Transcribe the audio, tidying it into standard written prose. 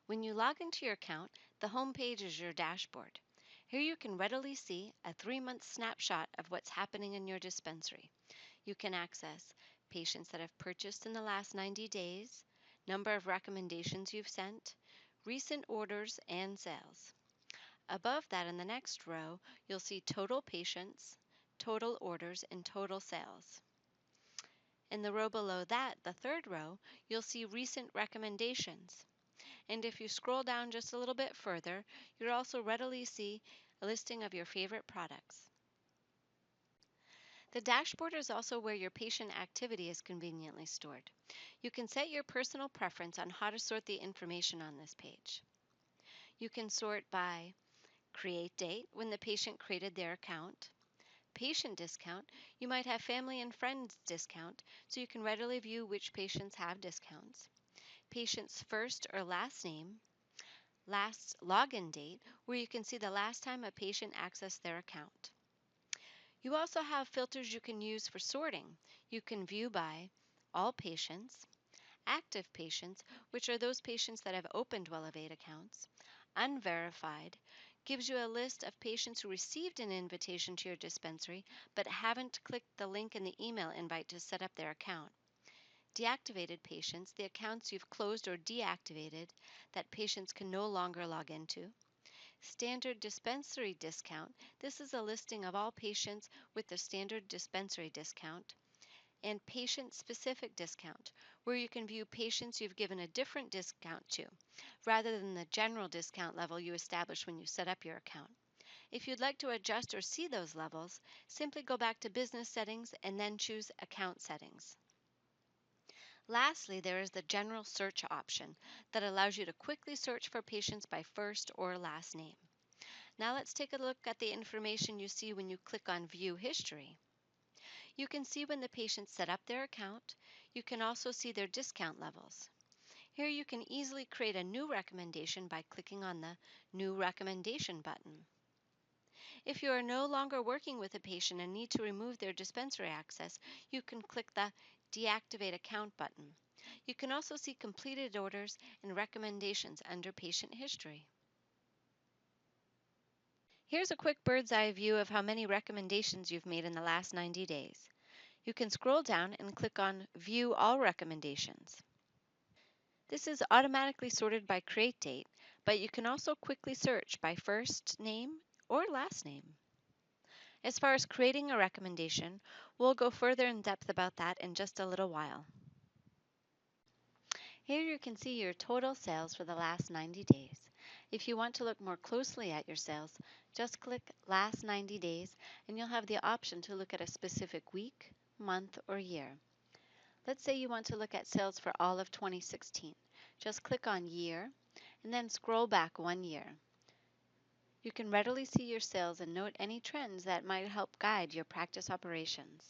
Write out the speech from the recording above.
When you log into your account, the home page is your dashboard. Here you can readily see a 3-month snapshot of what's happening in your dispensary. You can access patients that have purchased in the last 90 days, number of recommendations you've sent, recent orders, and sales. Above that, in the next row, you'll see total patients, total orders, and total sales. In the row below that, the third row, you'll see recent recommendations. And if you scroll down just a little bit further, you'll also readily see a listing of your favorite products. The dashboard is also where your patient activity is conveniently stored. You can set your personal preference on how to sort the information on this page. You can sort by create date, when the patient created their account, patient discount, you might have family and friends discount, so you can readily view which patients have discounts, patient's first or last name, last login date, where you can see the last time a patient accessed their account. You also have filters you can use for sorting. You can view by all patients, active patients, which are those patients that have opened wellevate accounts, unverified, gives you a list of patients who received an invitation to your dispensary but haven't clicked the link in the email invite to set up their account. Deactivated patients, the accounts you've closed or deactivated that patients can no longer log into. Standard dispensary discount, this is a listing of all patients with the standard dispensary discount. And patient-specific discount, where you can view patients you've given a different discount to, rather than the general discount level you established when you set up your account. If you'd like to adjust or see those levels, simply go back to Business Settings and then choose Account Settings. Lastly, there is the General Search option that allows you to quickly search for patients by first or last name. Now let's take a look at the information you see when you click on View History. You can see when the patient set up their account. You can also see their discount levels. Here you can easily create a new recommendation by clicking on the New Recommendation button. If you are no longer working with a patient and need to remove their dispensary access, you can click the Deactivate Account button. You can also see completed orders and recommendations under Patient History. Here's a quick bird's eye view of how many recommendations you've made in the last 90 days. You can scroll down and click on View All Recommendations. This is automatically sorted by create date, but you can also quickly search by first name or last name. As far as creating a recommendation, we'll go further in depth about that in just a little while. Here you can see your total sales for the last 90 days. If you want to look more closely at your sales, just click Last 90 Days and you'll have the option to look at a specific week, month, or year. Let's say you want to look at sales for all of 2016. Just click on Year and then scroll back 1 year. You can readily see your sales and note any trends that might help guide your practice operations.